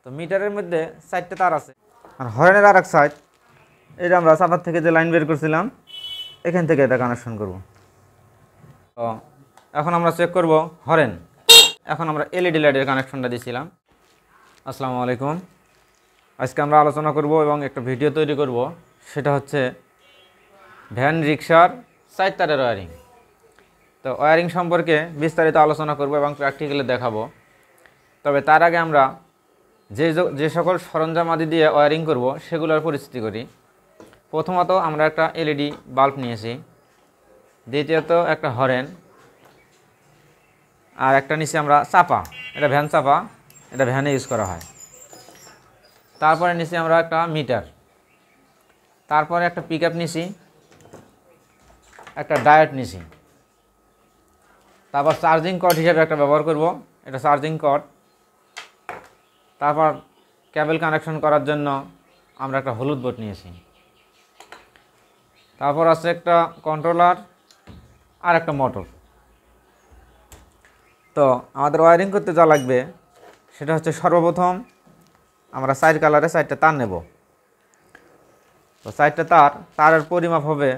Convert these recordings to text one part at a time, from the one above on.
তো মিটারের মধ্যে 4টা তার আছে, আর হরেনের আর এক সাইড এটা আমরা চাপার থেকে যে লাইন বের করছিলাম এখান থেকে এটা কানেকশন করব। তো এখন আমরা চেক করব হরেন। এখন আমরা এলইডি লাইটের কানেকশনটা দিয়েছিলাম। আসসালামু আলাইকুম। আজকে আমরা আলোচনা করব এবং একটা ভিডিও তৈরি করব, সেটা হচ্ছে ভ্যান রিক্সার 4 তারের ওয়্যারিং। তো ওয়্যারিং সম্পর্কে বিস্তারিত আলোচনা করব এবং প্র্যাকটিক্যালি দেখাবো। তবে তার আগে আমরা যে সকল সরঞ্জামাদি দিয়ে ওয়্যারিং করব সেগুলোর পরিচিতি করি। প্রথমত আমরা একটা এলইডি বাল্ব নিয়েছি, দ্বিতীয়ত একটা হরেন, আর একটা নিচে আমরা চাপা, এটা ভ্যান চাপা, এটা ভ্যানে ইউজ করা হয়। তারপরে নিচে আমরা একটা মিটার, তারপরে একটা পিকআপ নিছি, একটা ডায়োড নিছি, তারপর চার্জিং কর্ড হিসেবে একটা ব্যবহার করব, এটা চার্জিং কর্ড। তারপর কেবল কানেকশন করার জন্য আমরা একটা হলুদ বোর্ড নিয়েছি। তারপর আছে একটা কন্ট্রোলার আর একটা মোটর। তো আমাদের ওয়্যারিং করতে যা লাগবে সেটা হচ্ছে সর্বপ্রথম আমরা 4 কালারে 4টা তার নেব। তো 4টা তারের পরিমাপ হবে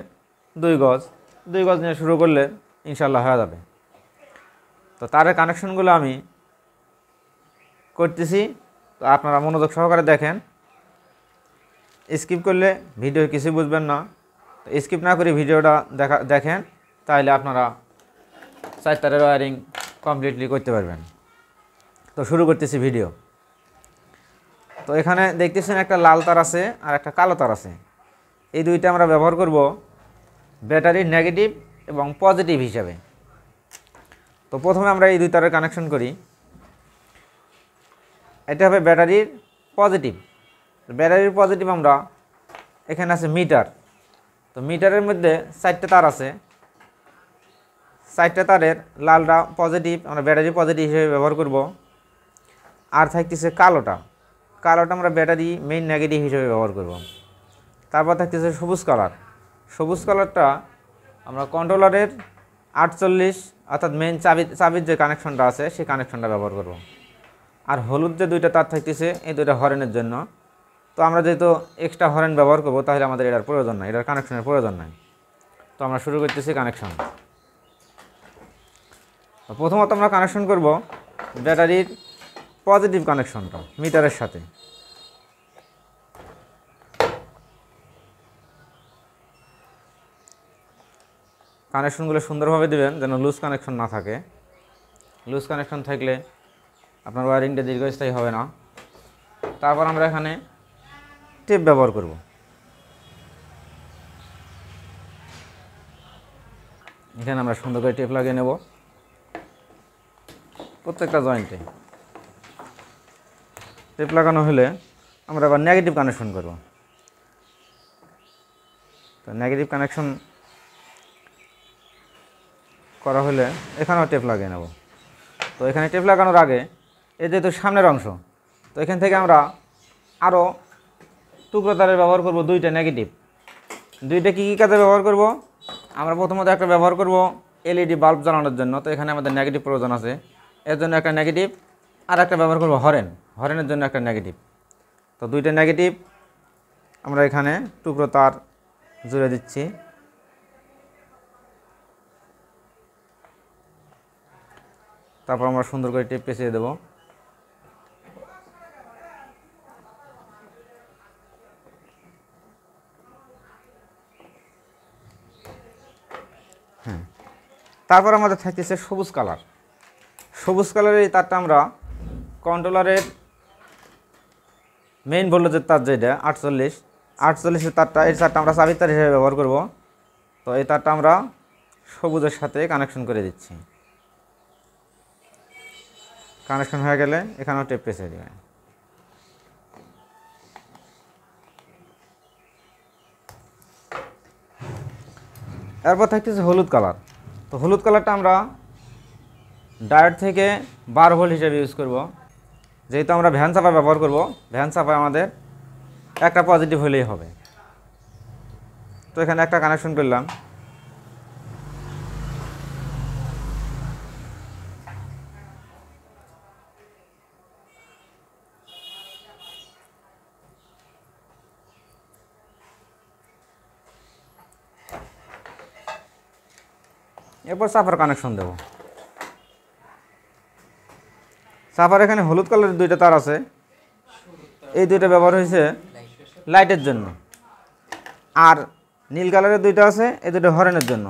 2 গজ। 2 গজ নিয়ে শুরু করলে ইনশাল্লাহ হয়ে যাবে। তো তারের কানেকশনগুলো আমি করতেছি, তো আপনারা মনোযোগ সহকারে দেখেন। স্কিপ করলে ভিডিও কিছু বুঝবেন না। তো স্কিপ না করে ভিডিওটা দেখেন, তাহলে আপনারা 4 তারের ওয়্যারিং কমপ্লিটলি করতে পারবেন। তো শুরু করতেছি ভিডিও। তো এখানে দেখতেছেন একটা লাল তার আছে আর একটা কালো তার আছে। এই দুইটা আমরা ব্যবহার করব ব্যাটারির নেগেটিভ এবং পজিটিভ হিসাবে। তো প্রথমে আমরা এই দুই তারের কানেকশন করি। এটা হবে ব্যাটারির পজিটিভ। ব্যাটারির পজিটিভ আমরা, এখানে আছে মিটার। তো মিটারের মধ্যে 4টা তার আছে। 4টা তারের লালটা পজিটিভ আমরা ব্যাটারি পজিটিভ হিসেবে ব্যবহার করব। আর থাকতেছে কালোটা আমরা ব্যাটারি মেইন নেগেটিভ হিসেবে ব্যবহার করব। তারপর থাকতেছে সবুজ কালার। সবুজ কালারটা আমরা কন্ট্রোলারের 48 অর্থাৎ মেইন চাবির যে কানেকশনটা আছে সেই কানেকশনটা ব্যবহার করব। আর হলুদ যে দুইটা তার থাকতেছে এই দুইটা হরেনের জন্য। তো আমরা যেহেতু এক্সট্রা হরেন ব্যবহার করব, তাহলে আমাদের এটার প্রয়োজন নাই, এটার কানেকশনের প্রয়োজন নাই। তো আমরা শুরু করতেছি কানেকশন। প্রথমত আমরা কানেকশন করব ব্যাটারির পজিটিভ কানেকশনটা মিটারের সাথে। কানেকশনগুলো সুন্দরভাবে দেবেন যেন লুজ কানেকশন না থাকে। লুজ কানেকশন থাকলে আপনার ওয়্যারিংটা দীর্ঘস্থায়ী হবে না। তারপর আমরা এখানে টেপ ব্যবহার করব। এখানে আমরা সুন্দর করে টেপ লাগিয়ে নেব প্রত্যেকটা জয়েন্টে। টেপ লাগানো হলে আমরা আবার নেগেটিভ কানেকশন করব। তো নেগেটিভ কানেকশন করা হলে এখানেও টেপ লাগিয়ে নেব। তো এখানে টেপ লাগানোর আগে এই যেহেতু সামনের অংশ, তো এখান থেকে আমরা আরও টুকরো তারের ব্যবহার করব 2টা নেগেটিভ। 2টা কী কাজে ব্যবহার করব? আমরা প্রথমত একটা ব্যবহার করব এলইডি বাল্ব জ্বালানোর জন্য। তো এখানে আমাদের নেগেটিভ প্রয়োজন আছে, এর জন্য একটা নেগেটিভ। আর একটা ব্যবহার করব হরেনের জন্য একটা নেগেটিভ। তো 2টা নেগেটিভ আমরা এখানে টুকরো তার জুড়ে দিচ্ছি। তারপর আমরা সুন্দর করে টেপ পেঁচিয়ে দেব। তারপর আমাদের থাকতেছে সবুজ কালার। সবুজ কালারের এই তারটা আমরা কন্ট্রোলারের মেইন ভোল্টেজের তার যেটা 48-এর তারটা, এই তারটা আমরা চাবির তার হিসেবে ব্যবহার করব। তো এই তারটা আমরা সবুজের সাথে কানেকশন করে দিচ্ছি। কানেকশন হয়ে গেলে এখানেও টেপ পেঁচিয়ে দেবেন। এরপর থাকতেছে হলুদ কালার। তো হলুদ কালারটা আমরা ডায়োড থেকে 12 ভোল্ট হিসেবে ইউজ করব। যেহেতু আমরা ভ্যান চাপা ব্যবহার করব, ভ্যান চাপায় আমাদের একটা পজিটিভ হলেই হবে। তো এখানে একটা কানেকশন করলাম। এরপর সাফার কানেকশন দেব। সাফার এখানে হলুদ কালারের দুইটা তার আছে, এই দুইটা ব্যবহার হয়েছে লাইটের জন্য, আর নীল কালারের দুইটা আছে এই দুটো হর্নের জন্য।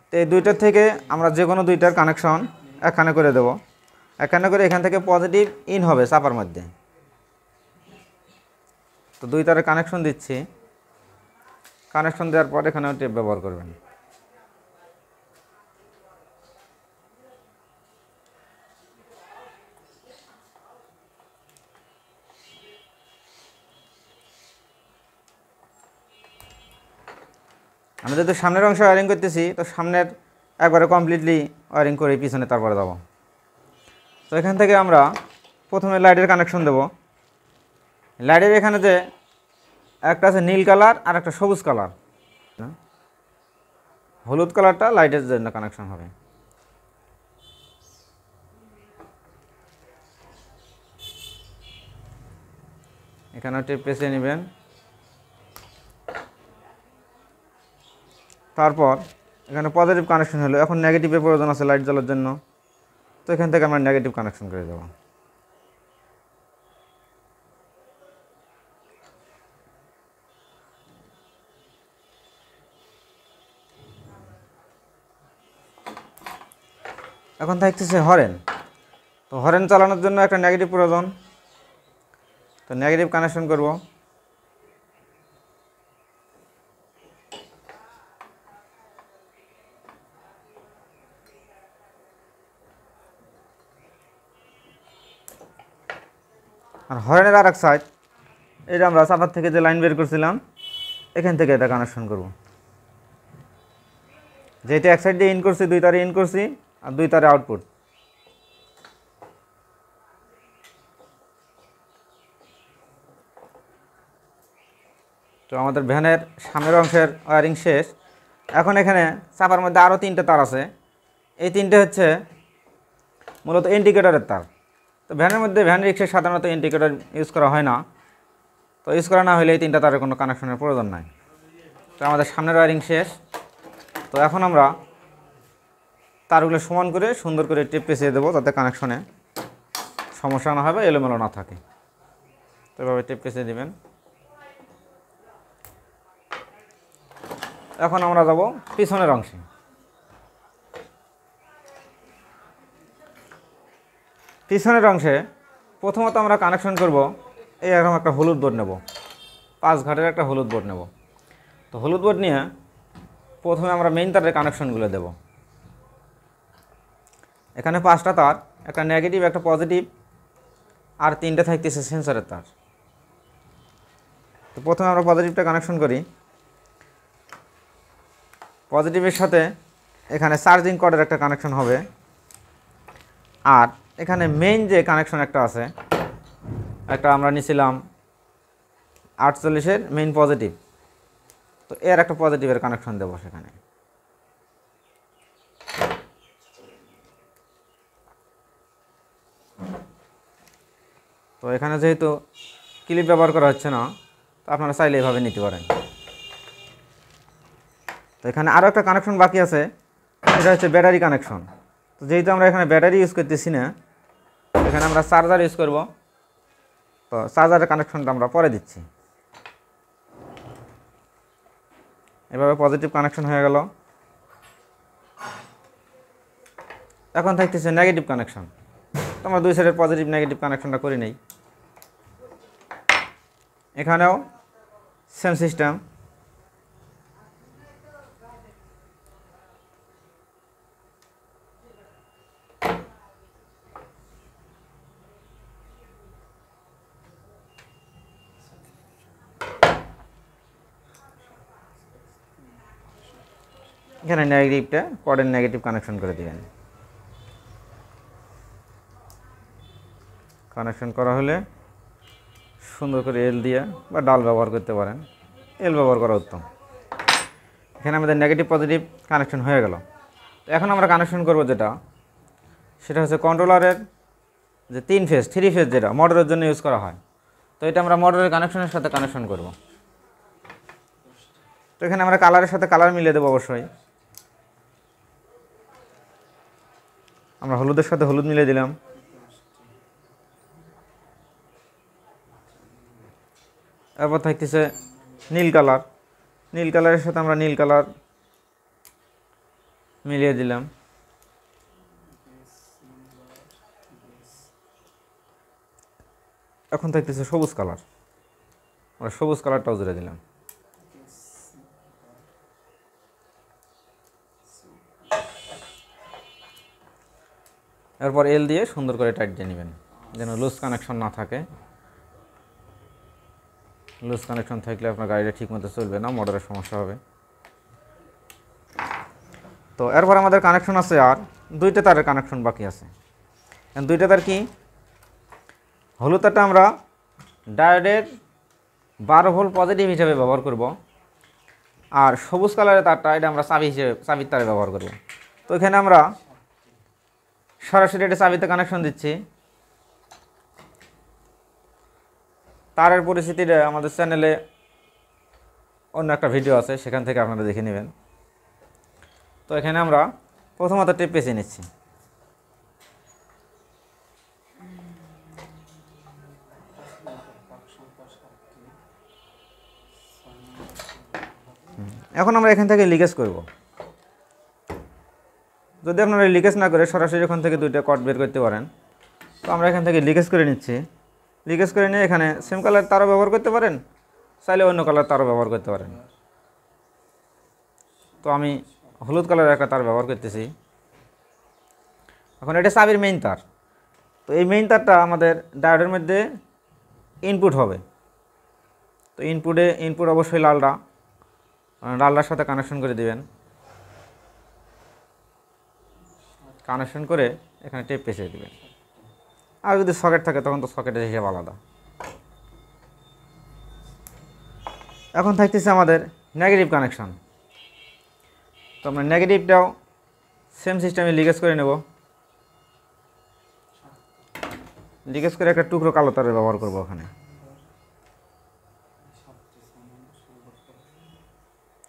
তো এই দুইটার থেকে আমরা যে কোনো দুইটার কানেকশন এখানে করে দেব। এখানে করে এখান থেকে পজিটিভ ইন হবে চাপার মধ্যে। তো দুই তারের কানেকশন দিচ্ছি। কানেকশন দেওয়ার পর এখানেও টেপ ব্যবহার করবেন। আমি যেহেতু সামনের অংশে ওয়ারিং করতেছি, তো সামনের একবারে কমপ্লিটলি ওয়ারিং করে পিছনে তারপরে যাব। তো এখান থেকে আমরা প্রথমে লাইটের কানেকশন দেব। লাইটের এখানে যে একটা আছে নীল কালার আর একটা সবুজ কালার, হলুদ কালারটা লাইটের জন্য কানেকশন হবে। এখানে টেপ পেঁচিয়ে নেবেন। তারপর এখানে পজিটিভ কানেকশন হলো, এখন নেগেটিভের প্রয়োজন আছে লাইট জ্বালার জন্য, তো এখান থেকে আমরা নেগেটিভ কানেকশন করে দেব। এখন থাকতেছে হরেন। তো হরেন চালানোর জন্য একটা নেগেটিভ প্রয়োজন, তো নেগেটিভ কানেকশন করব। আর হরেনের আর এক সাইড, এটা আমরা চাপার থেকে যে লাইন বের করছিলাম এখান থেকে এটা কানেকশন করব। যেটা এক সাইড দিয়ে ইন করছি, দুই তারে ইন করছি আর দুই তারে আউটপুট। তো আমাদের ভ্যানের সামনের অংশের ওয়ারিং শেষ। এখন এখানে চাপার মধ্যে আরও তিনটে তার আছে, এই তিনটে হচ্ছে মূলত ইন্ডিকেটরের তার। তো ভ্যানের মধ্যে ভ্যান রিক্সায় সাধারণত ইন্ডিকেটর ইউজ করা হয় না, তো ইউজ করা না হলে এই তিনটা তারের কোনো কানেকশনের প্রয়োজন নাই। তো আমাদের সামনের ওয়ারিং শেষ। তো এখন আমরা তারগুলো সমান করে সুন্দর করে টেপ পেঁচিয়ে দেবো, যাতে কানেকশনে সমস্যা না হবে, এলোমেলো না থাকে। তো এভাবে টেপ পেঁচিয়ে দেবেন। এখন আমরা যাব পিছনের অংশে। পিছনের অংশে প্রথমত আমরা কানেকশন করব, এই এরকম একটা হলুদ বোর্ড নেব, 5 ঘাটের একটা হলুদ বোর্ড নেব। তো হলুদ বোর্ড নিয়ে প্রথমে আমরা মেইন তারের কানেকশনগুলো দেব। এখানে 5টা তার, একটা নেগেটিভ, একটা পজিটিভ, আর 3টে থাকতেছে সেন্সরের তার। তো প্রথমে আমরা পজিটিভটা কানেকশন করি। পজিটিভের সাথে এখানে চার্জিং কর্ডের একটা কানেকশন হবে, আর এখানে মেইন যে কানেকশন একটা আছে, একটা আমরা নিয়েছিলাম 48-এর মেইন পজিটিভ, তো এর একটা পজিটিভের কানেকশন দেবো সেখানে। তো এখানে যেহেতু ক্লিপ ব্যবহার করা হচ্ছে না, তো আপনারা চাইলে এভাবে নিতে পারেন। তো এখানে আরও একটা কানেকশন বাকি আছে, এটা হচ্ছে ব্যাটারি কানেকশন। তো যেহেতু আমরা এখানে ব্যাটারি ইউজ করতেছি না, এখানে আমরা চার্জার ইউজ করব। তো চার্জারের কানেকশনটা আমরা পরে দিচ্ছি। এভাবে পজিটিভ কানেকশন হয়ে গেল। এখন থাকতেছে নেগেটিভ কানেকশন। তো আমরা দুই সাইডের পজিটিভ নেগেটিভ কানেকশনটা করে নেই। এখানেও সেম সিস্টেম। এখানে নেগেটিভটা কর্ডের নেগেটিভ কানেকশন করে দিবেন। কানেকশন করা হলে সুন্দর করে এল দিয়ে বা ডাল ব্যবহার করতে পারেন, এল ব্যবহার করা উত্তম। এখানে আমাদের নেগেটিভ পজিটিভ কানেকশন হয়ে গেল। তো এখন আমরা কানেকশন করব যেটা, সেটা হচ্ছে কন্ট্রোলারের যে 3 ফেজ 3 ফেজ যেটা মোটরের জন্য ইউজ করা হয়। তো এটা আমরা মোটরের কানেকশনের সাথে কানেকশন করব। তো এখানে আমরা কালারের সাথে কালার মিলিয়ে দেবো অবশ্যই। আমরা হলুদের সাথে হলুদ মিলিয়ে দিলাম। এরপর থাকতেছে নীল কালার, নীল কালারের সাথে আমরা নীল কালার মিলিয়ে দিলাম। এখন থাকতেছে সবুজ কালার, আমরা সবুজ কালারটাও জুড়ে দিলাম। এরপর এল দিয়ে সুন্দর করে টাইট দিয়ে নেবেন, যেন লুজ কানেকশন না থাকে। লুজ কানেকশন থাকলে আপনার গাড়িটা ঠিকমতো চলবে না, মোটরের সমস্যা হবে। তো এরপর আমাদের কানেকশন আছে আর দুইটা তারের কানেকশন বাকি আছে। দুইটা তার কি, হলুদ তারটা আমরা ডায়োডের 12 ভোল্ট পজিটিভ হিসেবে ব্যবহার করব, আর সবুজ কালারের তারটা এটা আমরা চাবির তারে ব্যবহার করব। তো এখানে আমরা সরাসরি এটা চাবিতে কানেকশন দিচ্ছি। তারের পরিস্থিতিটা আমাদের চ্যানেলে অন্য একটা ভিডিও আছে, সেখান থেকে আপনারা দেখে নেবেন। তো এখানে আমরা প্রথমত টেপ পেঁচে নিচ্ছি। এখন আমরা এখান থেকে লিকেজ করব। যদি আপনারা লিকেজ না করে সরাসরি ওখান থেকে দুইটা কট বের করতে পারেন, তো আমরা এখান থেকে লিকেজ করে নিচ্ছি। লিকেজ করে নিয়ে এখানে সেম কালার তারও ব্যবহার করতে পারেন, চাইলে অন্য কালার তারও ব্যবহার করতে পারেন। তো আমি হলুদ কালারের একটা তার ব্যবহার করতেছি। এখন এটা চাবির মেইন তার, তো এই মেইন তারটা আমাদের ডায়োডের মধ্যে ইনপুট হবে। তো ইনপুট অবশ্যই লালটার সাথে কানেকশন করে দিবেন। কানেকশন করে এখানে টেপ পেঁচিয়ে দিবেন। আর যদি সকেট থাকে তখন তো সকেটের হিসাব আলাদা। এখন থাকতেছে আমাদের নেগেটিভ কানেকশন। তো আমরা নেগেটিভটাও সেম সিস্টেমে লিকেজ করে নেব। লিকেজ করে একটা টুকরো কালো তারের ব্যবহার করব ওখানে।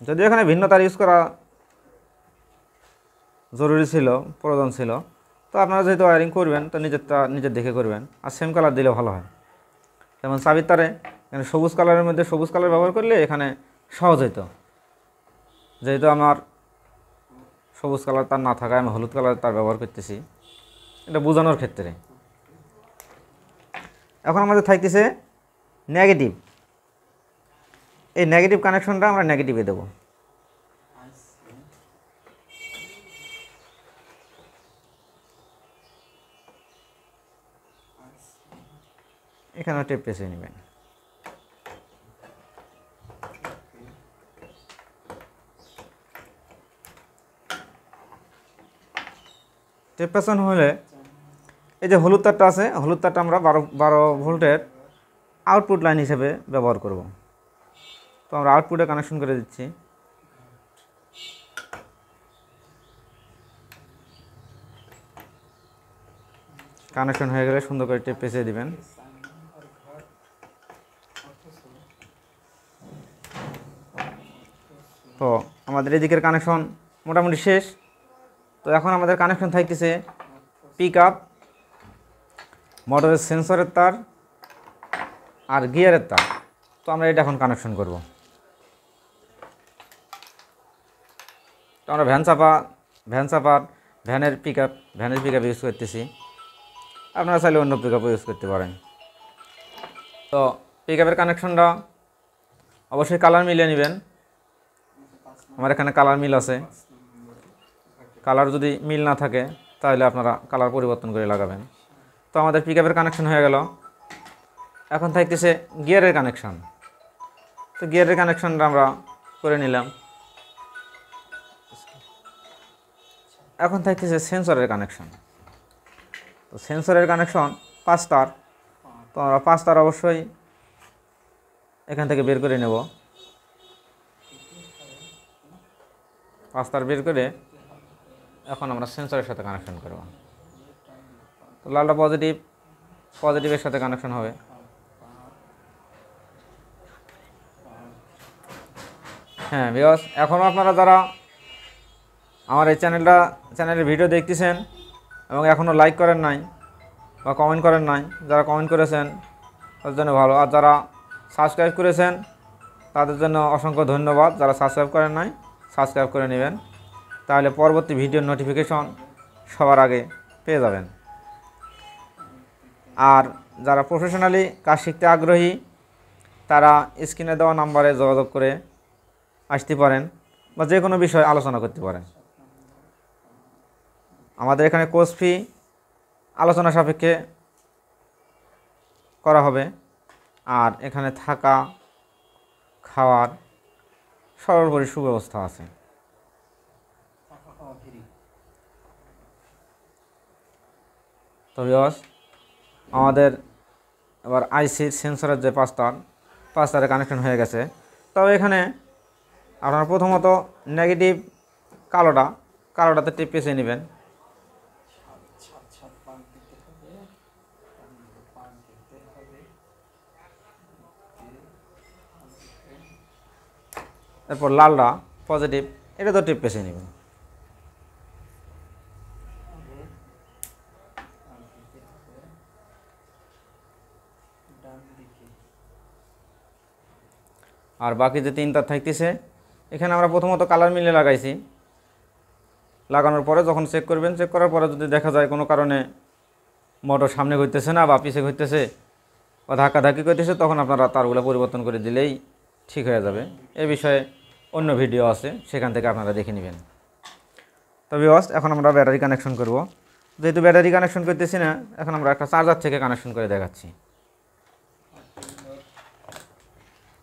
যদি এখানে ভিন্ন তার ইউজ করা জরুরি ছিল, প্রয়োজন ছিল, তো আপনারা যেহেতু ওয়ারিং করবেন তো নিজের দেখে করবেন। আর সেম কালার দিলে ভালো হয়। যেমন চাবির তারে এখানে সবুজ কালারের মধ্যে সবুজ কালার ব্যবহার করলে এখানে সহজ হতো। যেহেতু আমার সবুজ কালার তার না থাকায় আমি হলুদ কালার তার ব্যবহার করতেছি, এটা বোঝানোর ক্ষেত্রে। এখন আমাদের থাকতেছে নেগেটিভ। এই নেগেটিভ কানেকশনটা আমরা নেগেটিভে দেব। এখানে টেপ পেঁচিয়ে নেবেন। টেপ পেঁচানো হলে এই যে হলুদ তারটা আছে, হলুদ তারটা আমরা 12 ভোল্টের আউটপুট লাইন হিসেবে ব্যবহার করব। তো আমরা আউটপুটে কানেকশন করে দিচ্ছি। কানেকশন হয়ে গেলে সুন্দর করে টেপ পেঁচিয়ে দিবেন। তো আমাদের এদিকের কানেকশন মোটামুটি শেষ। তো এখন আমাদের কানেকশন থাকতেছে পিক আপ, মোটরের সেন্সরের তার আর গিয়ারের তার। তো আমরা এটা এখন কানেকশন করব। তো আমরা ভ্যানের পিক আপ ইউজ করতেছি। আপনারা চাইলে অন্য পিক আপও ইউজ করতে পারেন। তো পিক আপের কানেকশনটা অবশ্যই কালার মিলিয়ে নেবেন। আমার এখানে কালার মিল আছে। কালার যদি মিল না থাকে তাহলে আপনারা কালার পরিবর্তন করে লাগাবেন। তো আমাদের পিক আপের কানেকশন হয়ে গেল। এখন থাকতেছে গিয়ারের কানেকশন। তো গিয়ারের কানেকশনটা আমরা করে নিলাম। এখন থাকতেছে সেন্সরের কানেকশন। তো সেন্সরের কানেকশন 5 তার। তো আমরা 5 তার অবশ্যই এখান থেকে বের করে নেব। 5 তার বের করে এখন আমরা সেন্সরের সাথে কানেকশন করব। তো লালটা পজিটিভের সাথে কানেকশন হবে। হ্যাঁ বিকজ এখনও আপনারা যারা আমার এই চ্যানেলের ভিডিও দেখতেছেন এবং এখনও লাইক করেন নাই বা কমেন্ট করেন নাই, যারা কমেন্ট করেছেন তাদের জন্য ভালো, আর যারা সাবস্ক্রাইব করেছেন তাদের জন্য অসংখ্য ধন্যবাদ। যারা সাবস্ক্রাইব করেন নাই সাবস্ক্রাইব করে নেবেন, তাহলে পরবর্তী ভিডিওর নোটিফিকেশন সবার আগে পেয়ে যাবেন। আর যারা প্রফেশনালি কাজ শিখতে আগ্রহী তারা স্ক্রিনে দেওয়া নাম্বারে যোগাযোগ করে আসতে পারেন বা যে কোনো বিষয়ে আলোচনা করতে পারেন। আমাদের এখানে কোর্স ফি আলোচনা সাপেক্ষে করা হবে, আর এখানে থাকা খাওয়ার সর্বোপরি সুব্যবস্থা আছে। তো ভিউয়ার্স, আমাদের এবার আইসির সেন্সরের যে পাঁচটারে কানেকশন হয়ে গেছে। তবে এখানে আপনারা প্রথমত নেগেটিভ কালোটাতে টিপ পেঁচে নেবেন। এরপর লালটা পজিটিভ, এটা তো টিপ পেঁচে নেবেন। আর বাকি যে তিনটা থাকতেছে এখানে আমরা প্রথমত কালার মিলে লাগাইছি। লাগানোর পরে যখন চেক করবেন, চেক করার পরে যদি দেখা যায় কোনো কারণে মোটর সামনে ঘুরতেছে না বা পিছে ঘুরতেছে বা ধাক্কাধাক্কি করতেছে, তখন আপনারা তারগুলো পরিবর্তন করে দিলেই ঠিক হয়ে যাবে। এ বিষয়ে অন্য ভিডিও আছে, সেখান থেকে আপনারা দেখে নেবেন। তবে ভিউয়ার্স, এখন আমরা ব্যাটারি কানেকশন করব। যেহেতু ব্যাটারি কানেকশন করতেছি না, এখন আমরা একটা চার্জার থেকে কানেকশন করে দেখাচ্ছি।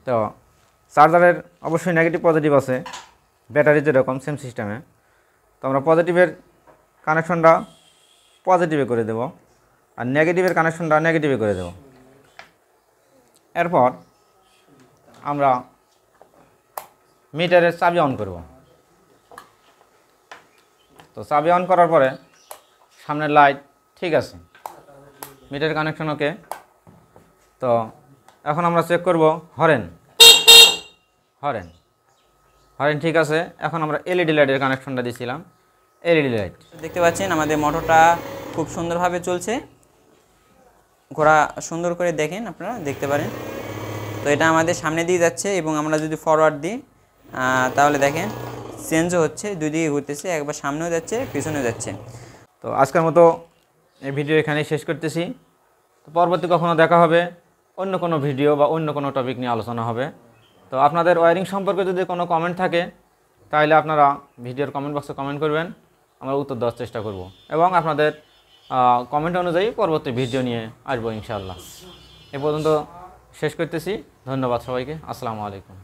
তো চার্জারের অবশ্যই নেগেটিভ পজিটিভ আছে, ব্যাটারি যেরকম সেম সিস্টেমে। তো আমরা পজিটিভের কানেকশনটা পজিটিভে করে দেব আর নেগেটিভের কানেকশনটা নেগেটিভে করে দেব। এরপর আমরা মিটারের চাবি অন করব। তো চাবি অন করার পরে সামনের লাইট ঠিক আছে, মিটারের কানেকশন ওকে। তো এখন আমরা চেক করব হরেন ঠিক আছে। এখন আমরা এলইডি লাইটের কানেকশনটা দিয়েছিলাম, এলইডি লাইট দেখতে পাচ্ছেন আমাদের মোটরটা খুব সুন্দরভাবে চলছে। ঘোড়া সুন্দর করে দেখেন, আপনারা দেখতে পারেন। তো এটা আমাদের সামনে দিয়ে যাচ্ছে এবং আমরা যদি ফরওয়ার্ড দিই তাহলে দেখেন চেঞ্জও হচ্ছে, দুই দিকে ঘুরতেছে, একবার সামনেও যাচ্ছে পিছনেও যাচ্ছে। তো আজকের মতো এই ভিডিও এখানেই শেষ করতেছি। তো পরবর্তী কখনো দেখা হবে, অন্য কোনো ভিডিও বা অন্য কোনো টপিক নিয়ে আলোচনা হবে। তো আপনাদের ওয়্যারিং সম্পর্কে যদি কোনো কমেন্ট থাকে তাহলে আপনারা ভিডিওর কমেন্ট বক্সে কমেন্ট করবেন, আমরা উত্তর দেওয়ার চেষ্টা করব এবং আপনাদের কমেন্ট অনুযায়ী পরবর্তী ভিডিও নিয়ে আসবো ইনশাআল্লাহ। এ পর্যন্ত শেষ করতেছি। ধন্যবাদ সবাইকে। আসসালামু আলাইকুম।